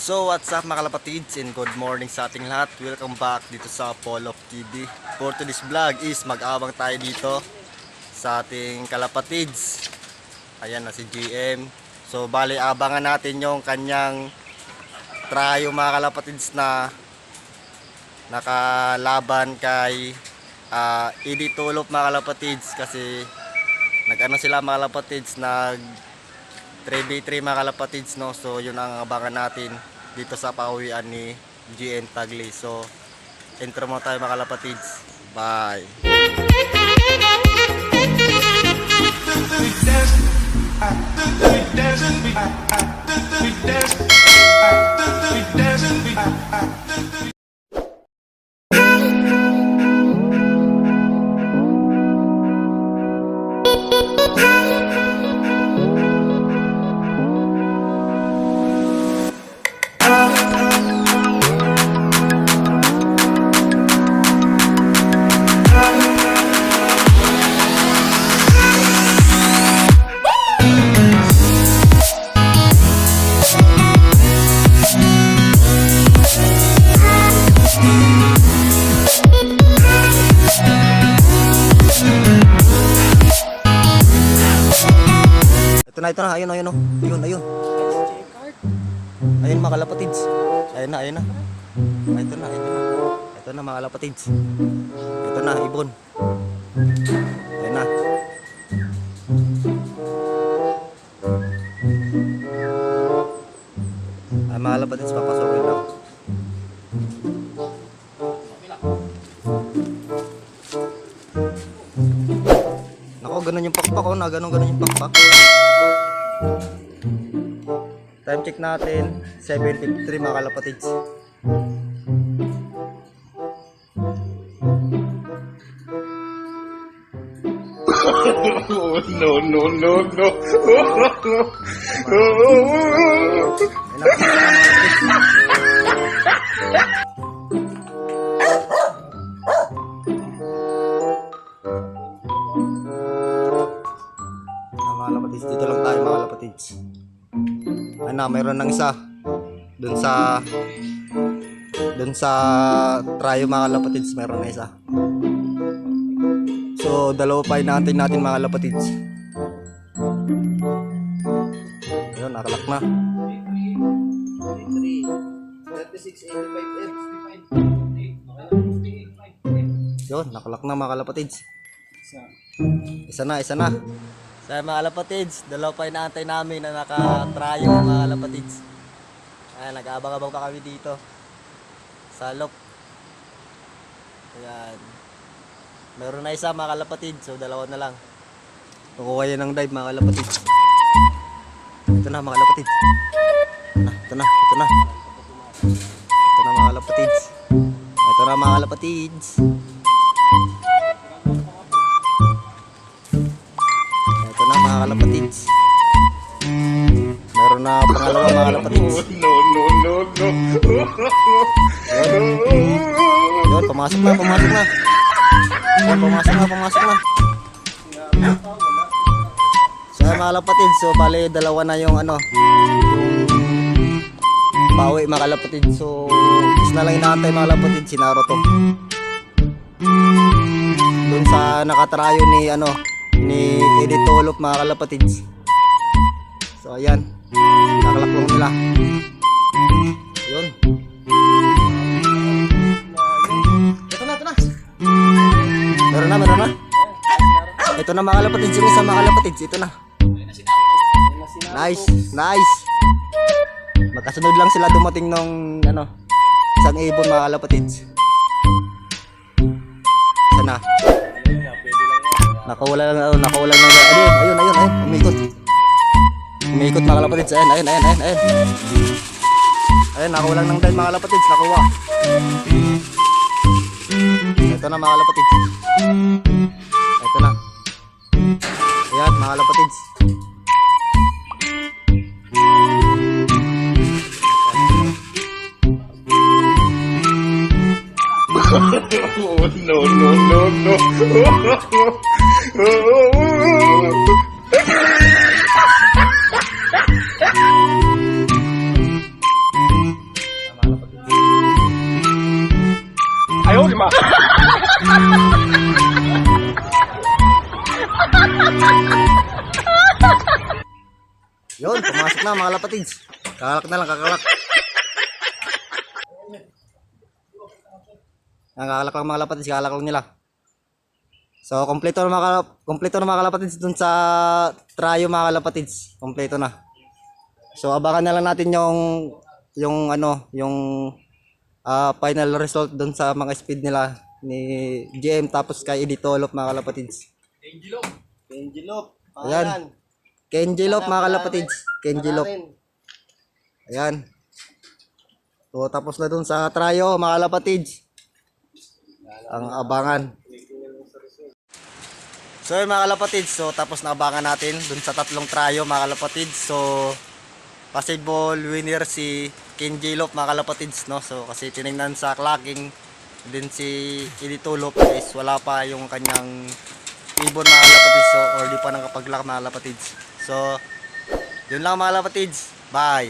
So what's up mga kalapatids, and good morning sa ating lahat. Welcome back dito sa Polof TV. For today's vlog is mag-abang tayo dito sa ating kalapatids. Ayan na si GM. So bali abangan natin yung kanyang trayo mga kalapatids na nakalaban kay Eddie Tulop mga kalapatids. Kasi nag-ano sila mga kalapatids, nag 3v3 mga kalapatids, no? So yun ang abangan natin dito sa pauwian ni GN Tagley. So intro mo tayo mga kalapatids. Bye. Ito na, ayun, ayun mga kalapatids, ayun na, ito na mga kalapatids, ito na, ibon, ayun na, ay mga kalapatids, papasokin lang. Nako, ganun yung pakpak ko na, ganun yung pakpak. Time check natin 7:53 mga kalapatids. No. Mga kalapatids, dito lang tayo mga kalapatids. Ano, mayroon ng isa dun sa trayo mga kalapatids, mayroon na isa. So dalawa pa inaantay natin mga kalapatids. Ayun, nakalak na. 3685. Yun, nakalak na mga kalapatids. Isa na. Sa mga kalapatids, dalawa pa inaantay namin na nakatrayo mga kalapatids. Ayan, nag-aabang-abang pa kami dito sa lop. Ayan, meron na isa mga kalapatids, so dalawa na lang. Kukuha yan ng dive mga kalapatids. Ito na mga kalapatids. Ito na mga kalapatids. Ito na mga kalapatids. Mga kalapatids, meron na pangalawa mga kalapatids. Yun, pumasok na. So mga kalapatids, so bali dalawa na yung yung bawi mga kalapatids. So is na lang inaantay mga kalapatids, si Naruto dun sa nakatrayo ni Eddie Tulop mga kalapatids. So ayan, nakalaklong nila. Yun. Ito na. Meron na. Ito na mga kalapatids, yung isa mga kalapatids, ito na. Nice. Magkasunod lang sila dumating nung isang ibon mga kalapatids. Sana. Nakawala lang ayun, umikot mga kalapatids. Ayun, nakawalan ng dahil mga kalapatids, nakuha. Ito na mga kalapatids, ito na. Ayan mga kalapatids. No. pumasok na mga kalapatids. Kakalak na lang, kakalak. Ang kakalak lang mga kalapatids, kakalak lang nila. So, kompleto na mga kalapatids dun sa tryo mga kalapatids. Kompleto na. So, abangan na lang natin yung final result dun sa mga speed nila ni GM tapos kay Editolop mga kalapatids. Kenjilop. Ayan. Kenjilop mga kalapatids. Kenjilop. Ayan. So, tapos na dun sa tryo mga kalapatids. Ang abangan. So yun mga kalapatids, so tapos na abangan natin dun sa tatlong tryo mga kalapatids. So possible winner si Kenjilop mga kalapatids, no? So kasi tinignan sa clocking din si Editolop is wala pa yung kanyang ibon mga kalapatids, so or di pa nakapag-lock mga kalapatids. So yun lang mga kalapatids, bye.